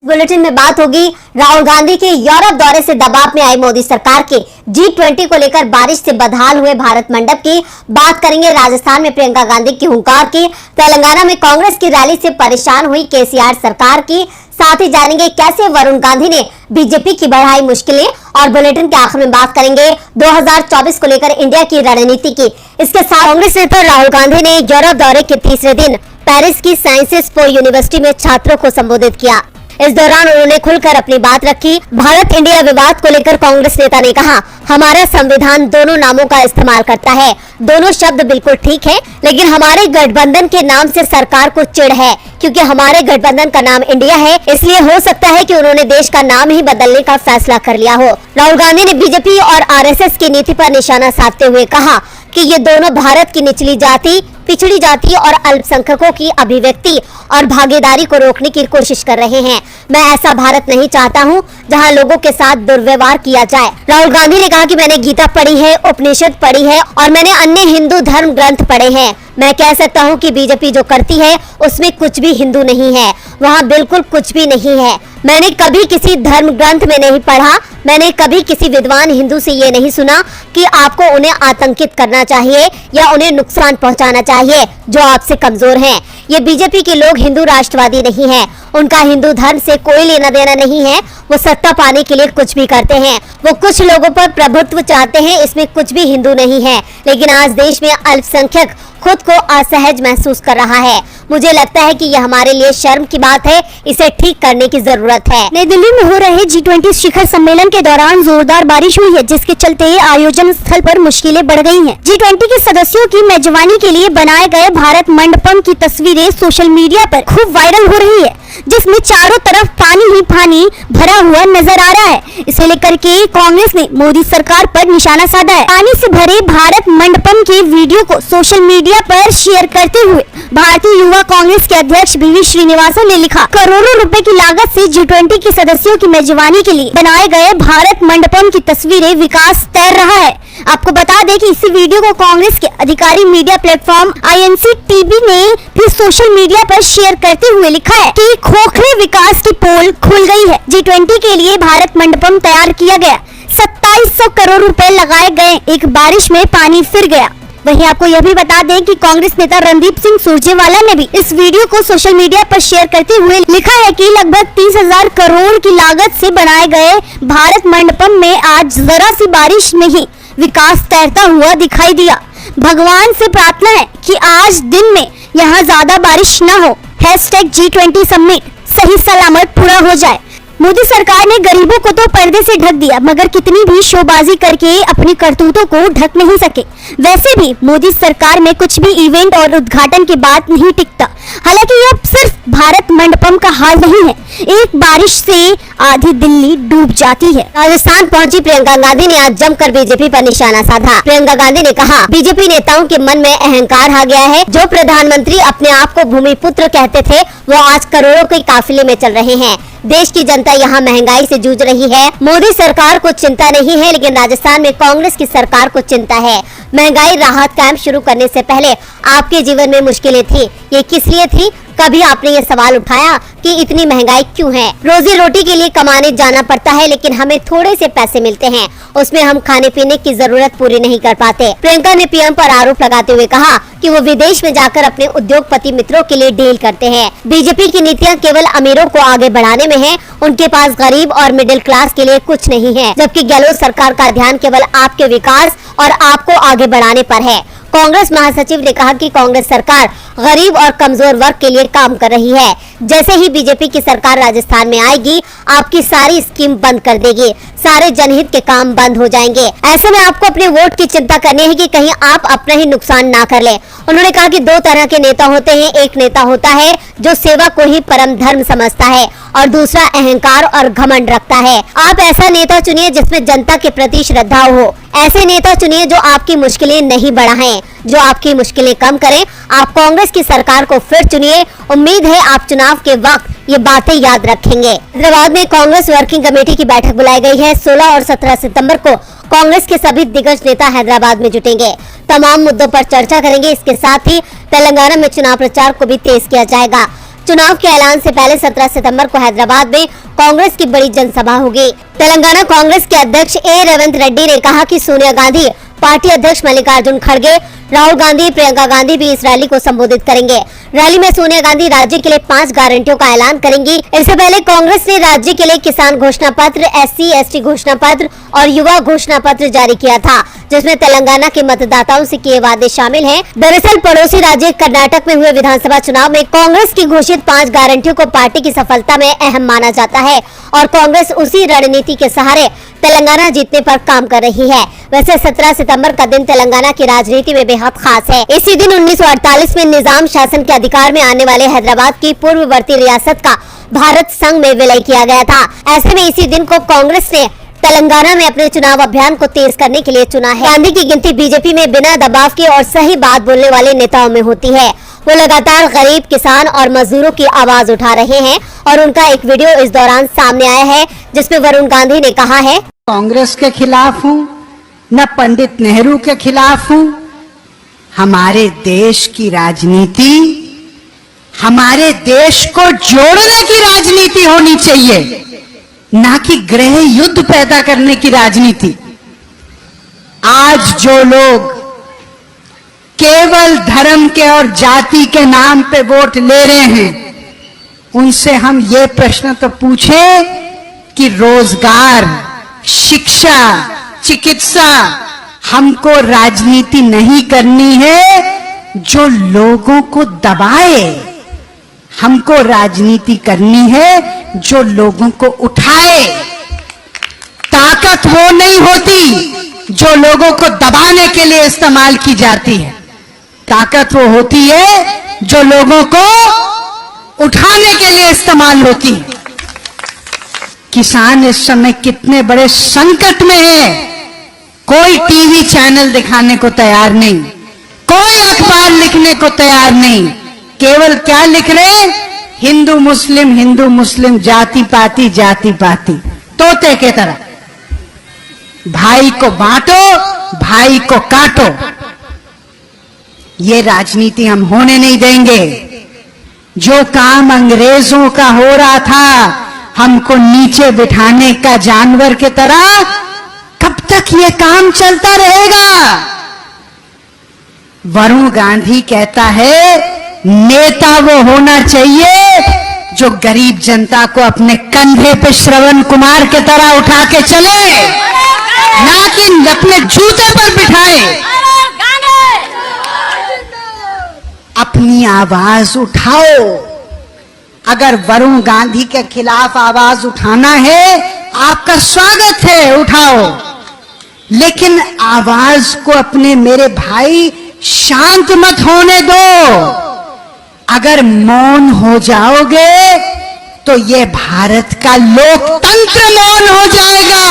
Bulletin में बात होगी राहुल गांधी के यूरोप दौरे से दबाव में आई मोदी सरकार के G20 को लेकर बारिश से बदहाल हुए भारत मंडप की बात करेंगे। राजस्थान में प्रियंका गांधी की हुंकार की, तेलंगाना में कांग्रेस की रैली से परेशान हुई केसीआर सरकार की, साथ ही जानेंगे कैसे वरुण गांधी ने बीजेपी की बढ़ाई मुश्किलें। और बुलेटिन के आखिर में बात करेंगे 2024 को लेकर इंडिया की रणनीति की। इसके साथ कांग्रेस नेता राहुल गांधी ने यूरोप दौरे के तीसरे दिन पेरिस की साइंसेस पो यूनिवर्सिटी में छात्रों को संबोधित किया। इस दौरान उन्होंने खुलकर अपनी बात रखी। भारत इंडिया विवाद को लेकर कांग्रेस नेता ने कहा, हमारा संविधान दोनों नामों का इस्तेमाल करता है, दोनों शब्द बिल्कुल ठीक है, लेकिन हमारे गठबंधन के नाम से सरकार को चिढ़ है क्योंकि हमारे गठबंधन का नाम इंडिया है, इसलिए हो सकता है कि उन्होंने देश का नाम ही बदलने का फैसला कर लिया हो। राहुल गांधी ने बीजेपी और आरएसएस की नीति पर निशाना साधते हुए कहा कि ये दोनों भारत की निचली जाति, पिछड़ी जाति और अल्पसंख्यकों की अभिव्यक्ति और भागीदारी को रोकने की कोशिश कर रहे हैं। मैं ऐसा भारत नहीं चाहता हूं जहां लोगों के साथ दुर्व्यवहार किया जाए। राहुल गांधी ने कहा कि मैंने गीता पढ़ी है, उपनिषद पढ़ी है और मैंने अन्य हिंदू धर्म ग्रंथ पढ़े हैं। मैं कह सकता हूं कि बीजेपी जो करती है उसमें कुछ भी हिंदू नहीं है, वहां बिल्कुल कुछ भी नहीं है। मैंने कभी किसी धर्म ग्रंथ में नहीं पढ़ा, मैंने कभी किसी विद्वान हिंदू से ये नहीं सुना कि आपको उन्हें आतंकित करना चाहिए या उन्हें नुकसान पहुंचाना चाहिए जो आपसे कमजोर हैं। ये बीजेपी के लोग हिंदू राष्ट्रवादी नहीं हैं, उनका हिंदू धर्म से कोई लेना देना नहीं है। वो सत्ता पाने के लिए कुछ भी करते हैं, वो कुछ लोगों पर प्रभुत्व चाहते हैं, इसमें कुछ भी हिंदू नहीं है। लेकिन आज देश में अल्पसंख्यक खुद को असहज महसूस कर रहा है। मुझे लगता है कि यह हमारे लिए शर्म की बात है, इसे ठीक करने की जरूरत है। नई दिल्ली में हो रहे G20 शिखर सम्मेलन के दौरान जोरदार बारिश हुई है, जिसके चलते आयोजन स्थल पर मुश्किलें बढ़ गई हैं। G20 के सदस्यों की मेजबानी के लिए बनाए गए भारत मंडपम की तस्वीरें सोशल मीडिया पर खूब वायरल हो रही है, जिसमें चारों तरफ पानी ही पानी भरा हुआ नजर आ रहा है। इसे लेकर के कांग्रेस ने मोदी सरकार पर निशाना साधा है। पानी से भरे भारत मंडपम के वीडियो को सोशल मीडिया पर शेयर करते हुए भारतीय युवा कांग्रेस के अध्यक्ष बीवी श्रीनिवासन ने लिखा, करोड़ों रुपए की लागत से G20 के सदस्यों की मेजबानी के लिए बनाए गए भारत मंडपम की तस्वीरें विकास तैर रहा है। आपको बता दें कि इसी वीडियो को कांग्रेस के अधिकारी मीडिया प्लेटफॉर्म INC-TV ने भी सोशल मीडिया पर शेयर करते हुए लिखा है कि खोखले विकास की पोल खुल गई है। G20 के लिए भारत मंडपम तैयार किया गया, 2700 करोड़ रुपए लगाए गए, एक बारिश में पानी फिर गया। वहीं आपको यह भी बता दें कि कांग्रेस नेता रणदीप सिंह सुरजेवाला ने भी इस वीडियो को सोशल मीडिया पर शेयर करते हुए लिखा है कि लगभग 30,000 करोड़ की लागत से बनाए गए भारत मंडपम में आज जरा सी बारिश में ही विकास तैरता हुआ दिखाई दिया। भगवान से प्रार्थना है कि आज दिन में यहाँ ज्यादा बारिश न हो। #G20 समिट सही सलामत पूरा हो जाए। मोदी सरकार ने गरीबों को तो पर्दे से ढक दिया, मगर कितनी भी शोबाजी करके अपनी करतूतों को ढक नहीं सके। वैसे भी मोदी सरकार में कुछ भी इवेंट और उद्घाटन के बाद नहीं टिकता। हालांकि यह सिर्फ भारत मंडपम का हाल नहीं है, एक बारिश से आधी दिल्ली डूब जाती है। राजस्थान पहुंची प्रियंका गांधी ने आज जमकर बीजेपी पर निशाना साधा। प्रियंका गांधी ने कहा, बीजेपी नेताओं के मन में अहंकार आ गया है। जो प्रधानमंत्री अपने आप को भूमिपुत्र कहते थे, वो आज करोड़ों के काफिले में चल रहे हैं। देश की जनता यहाँ महंगाई से जूझ रही है। मोदी सरकार को चिंता नहीं है, लेकिन राजस्थान में कांग्रेस की सरकार को चिंता है। महंगाई राहत कैंप शुरू करने से पहले आपके जीवन में मुश्किलें थी, ये किस लिए थी? कभी आपने ये सवाल उठाया कि इतनी महंगाई क्यों है? रोजी रोटी के लिए कमाने जाना पड़ता है, लेकिन हमें थोड़े से पैसे मिलते हैं, उसमें हम खाने पीने की जरूरत पूरी नहीं कर पाते। प्रियंका ने पीएम पर आरोप लगाते हुए कहा कि वो विदेश में जाकर अपने उद्योगपति मित्रों के लिए डील करते हैं। बीजेपी की नीतियाँ केवल अमीरों को आगे बढ़ाने में है, उनके पास गरीब और मिडिल क्लास के लिए कुछ नहीं है। जबकि गहलोत सरकार का ध्यान केवल आपके विकास और आपको आगे बढ़ाने पर है। कांग्रेस महासचिव ने कहा कि कांग्रेस सरकार गरीब और कमजोर वर्ग के लिए काम कर रही है। जैसे ही बीजेपी की सरकार राजस्थान में आएगी, आपकी सारी स्कीम बंद कर देगी, सारे जनहित के काम बंद हो जाएंगे। ऐसे में आपको अपने वोट की चिंता करनी है कि कहीं आप अपना ही नुकसान ना कर ले। उन्होंने कहा कि दो तरह के नेता होते हैं, एक नेता होता है जो सेवा को ही परम धर्म समझता है और दूसरा अहंकार और घमंड रखता है। आप ऐसा नेता चुनिए जिसमें जनता के प्रति श्रद्धा हो। ऐसे नेता चुनिए जो आपकी मुश्किलें नहीं बढ़ाएं, जो आपकी मुश्किलें कम करें। आप कांग्रेस की सरकार को फिर चुनिए। उम्मीद है आप चुनाव के वक्त ये बातें याद रखेंगे। हैदराबाद में कांग्रेस वर्किंग कमेटी की बैठक बुलाई गई है। 16 और 17 सितंबर को कांग्रेस के सभी दिग्गज नेता हैदराबाद में जुटेंगे, तमाम मुद्दों पर चर्चा करेंगे। इसके साथ ही तेलंगाना में चुनाव प्रचार को भी तेज किया जाएगा। चुनाव के ऐलान से पहले 17 सितंबर को हैदराबाद में कांग्रेस की बड़ी जनसभा होगी। तेलंगाना कांग्रेस के अध्यक्ष ए रेवंत रेड्डी ने कहा कि सोनिया गांधी, पार्टी अध्यक्ष मल्लिकार्जुन खड़गे, राहुल गांधी, प्रियंका गांधी भी इस रैली को संबोधित करेंगे। रैली में सोनिया गांधी राज्य के लिए 5 गारंटियों का ऐलान करेंगी। इससे पहले कांग्रेस ने राज्य के लिए किसान घोषणा पत्र, SC/ST घोषणा पत्र और युवा घोषणा पत्र जारी किया था, जिसमें तेलंगाना के मतदाताओं से किए वादे शामिल हैं। दरअसल पड़ोसी राज्य कर्नाटक में हुए विधानसभा चुनाव में कांग्रेस की घोषित 5 गारंटियों को पार्टी की सफलता में अहम माना जाता है और कांग्रेस उसी रणनीति के सहारे तेलंगाना जीतने पर काम कर रही है। वैसे 17 सितंबर का दिन तेलंगाना की राजनीति में बेहद खास है। इसी दिन 1948 में निजाम शासन के अधिकार में आने वाले हैदराबाद की पूर्ववर्ती रियासत का भारत संघ में विलय किया गया था। ऐसे में इसी दिन को कांग्रेस ने तेलंगाना में अपने चुनाव अभियान को तेज करने के लिए चुना है। गांधी की गिनती बीजेपी में बिना दबाव के और सही बात बोलने वाले नेताओं में होती है। वो लगातार गरीब, किसान और मजदूरों की आवाज उठा रहे हैं और उनका एक वीडियो इस दौरान सामने आया है, जिसमें वरुण गांधी ने कहा है, कांग्रेस के खिलाफ हूँ, न पंडित नेहरू के खिलाफ हूँ। हमारे देश की राजनीति, हमारे देश को जोड़ने की राजनीति होनी चाहिए, ना कि गृह युद्ध पैदा करने की राजनीति। आज जो लोग केवल धर्म के और जाति के नाम पे वोट ले रहे हैं, उनसे हम ये प्रश्न तो पूछें कि रोजगार, शिक्षा, चिकित्सा, हमको राजनीति नहीं करनी है जो लोगों को दबाए। हमको राजनीति करनी है जो लोगों को उठाए। ताकत वो नहीं होती जो लोगों को दबाने के लिए इस्तेमाल की जाती है। ताकत वो होती है जो लोगों को उठाने के लिए इस्तेमाल होती है। किसान इस समय कितने बड़े संकट में है। कोई टीवी चैनल दिखाने को तैयार नहीं, कोई अखबार लिखने को तैयार नहीं। केवल क्या लिख रहे? हिंदू मुस्लिम, जाति पाति, तोते के तरह। भाई को बांटो, भाई को काटो। ये राजनीति हम होने नहीं देंगे। जो काम अंग्रेजों का हो रहा था, हमको नीचे बिठाने का जानवर की तरह, कब तक ये काम चलता रहेगा? वरुण गांधी कहता है नेता वो होना चाहिए जो गरीब जनता को अपने कंधे पे श्रवण कुमार के तरह उठा के चले, ना कि अपने जूते पर बिठाए। अपनी आवाज उठाओ। अगर वरुण गांधी के खिलाफ आवाज उठाना है, आपका स्वागत है, उठाओ। लेकिन आवाज को अपने मेरे भाई शांत मत होने दो। अगर मौन हो जाओगे तो ये भारत का लोकतंत्र मौन हो जाएगा।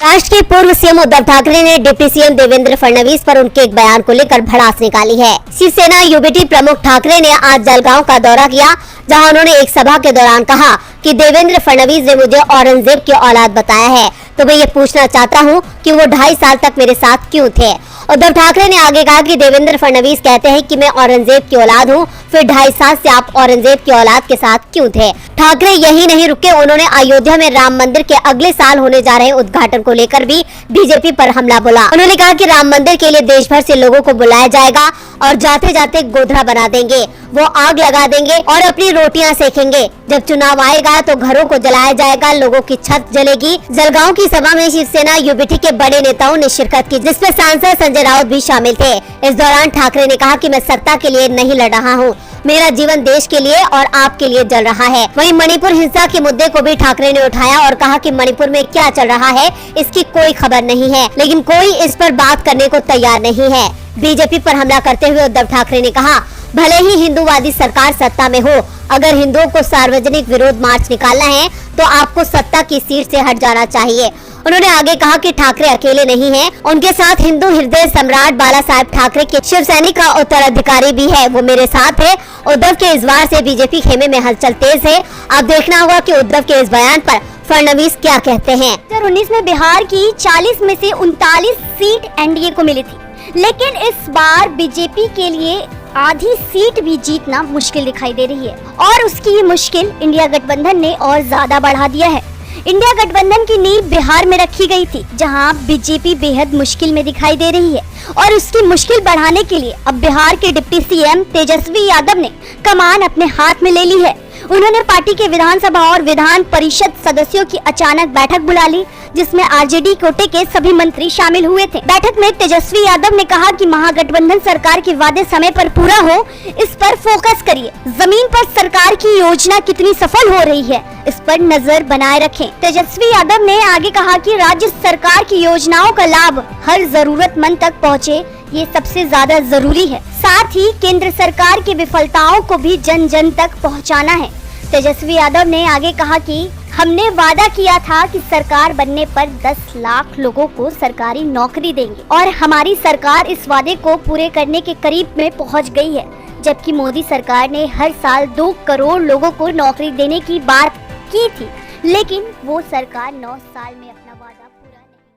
राष्ट्र के पूर्व सीएम उद्धव ठाकरे ने डिप्टी सीएम देवेंद्र फडणवीस पर उनके एक बयान को लेकर भड़ास निकाली है। शिवसेना यूबीटी प्रमुख ठाकरे ने आज जलगांव का दौरा किया, जहां उन्होंने एक सभा के दौरान कहा कि देवेंद्र फडणवीस ने मुझे औरंगजेब की औलाद बताया है, तो मैं ये पूछना चाहता हूं कि वो 2.5 साल तक मेरे साथ क्यों थे। उद्धव ठाकरे ने आगे कहा कि देवेंद्र फडणवीस कहते हैं कि मैं औरंगजेब की औलाद हूं, फिर 2.5 साल से आप औरंगजेब की औलाद के साथ क्यों थे। ठाकरे यही नहीं रुके, उन्होंने अयोध्या में राम मंदिर के अगले साल होने जा रहे उद्घाटन को लेकर भी बीजेपी पर हमला बोला। उन्होंने कहा कि राम मंदिर के लिए देश भर से लोगों को बुलाया जाएगा और जाते जाते गोधरा बना देंगे, वो आग लगा देंगे और अपनी रोटियां सेकेंगे। जब चुनाव आएगा तो घरों को जलाया जाएगा, लोगों की छत जलेगी। जलगांव की सभा में शिवसेना यूबीटी के बड़े नेताओं ने शिरकत की, जिसमें सांसद संजय राउत भी शामिल थे। इस दौरान ठाकरे ने कहा कि मैं सत्ता के लिए नहीं लड़ रहा हूँ, मेरा जीवन देश के लिए और आपके लिए जल रहा है। वहीं मणिपुर हिंसा के मुद्दे को भी ठाकरे ने उठाया और कहा कि मणिपुर में क्या चल रहा है इसकी कोई खबर नहीं है, लेकिन कोई इस पर बात करने को तैयार नहीं है। बीजेपी पर हमला करते हुए उद्धव ठाकरे ने कहा, भले ही हिंदूवादी सरकार सत्ता में हो, अगर हिंदुओं को सार्वजनिक विरोध मार्च निकालना है तो आपको सत्ता की सीट से हट जाना चाहिए। उन्होंने आगे कहा कि ठाकरे अकेले नहीं हैं, उनके साथ हिंदू हृदय सम्राट बाला साहेब ठाकरे के शिवसैनिक का उत्तराधिकारी भी है, वो मेरे साथ है। उद्धव के इस वार से बीजेपी खेमे में हलचल तेज है। अब देखना होगा कि उद्धव के इस बयान पर फडणवीस क्या कहते हैं। 2019 में बिहार की 40 में से 39 सीट एनडीए को मिली थी, लेकिन इस बार बीजेपी के लिए आधी सीट भी जीतना मुश्किल दिखाई दे रही है और उसकी ये मुश्किल इंडिया गठबंधन ने और ज्यादा बढ़ा दिया है। इंडिया गठबंधन की नींव बिहार में रखी गई थी, जहां बीजेपी बेहद मुश्किल में दिखाई दे रही है और उसकी मुश्किल बढ़ाने के लिए अब बिहार के डिप्टी सीएम तेजस्वी यादव ने कमान अपने हाथ में ले ली है। उन्होंने पार्टी के विधानसभा और विधान परिषद सदस्यों की अचानक बैठक बुला ली, जिसमें आरजेडी कोटे के सभी मंत्री शामिल हुए थे। बैठक में तेजस्वी यादव ने कहा कि महागठबंधन सरकार के वादे समय पर पूरा हो, इस पर फोकस करिए। जमीन पर सरकार की योजना कितनी सफल हो रही है, इस पर नजर बनाए रखें। तेजस्वी यादव ने आगे कहा कि राज्य सरकार की योजनाओं का लाभ हर जरूरतमंद तक पहुँचे, ये सबसे ज्यादा जरूरी है। साथ ही केंद्र सरकार की विफलताओं को भी जन जन तक पहुंचाना है। तेजस्वी यादव ने आगे कहा कि हमने वादा किया था कि सरकार बनने पर 10 लाख लोगों को सरकारी नौकरी देंगे और हमारी सरकार इस वादे को पूरे करने के करीब में पहुंच गई है, जबकि मोदी सरकार ने हर साल 2 करोड़ लोगों को नौकरी देने की बात की थी, लेकिन वो सरकार 9 साल में अपना वादा पूरा नहीं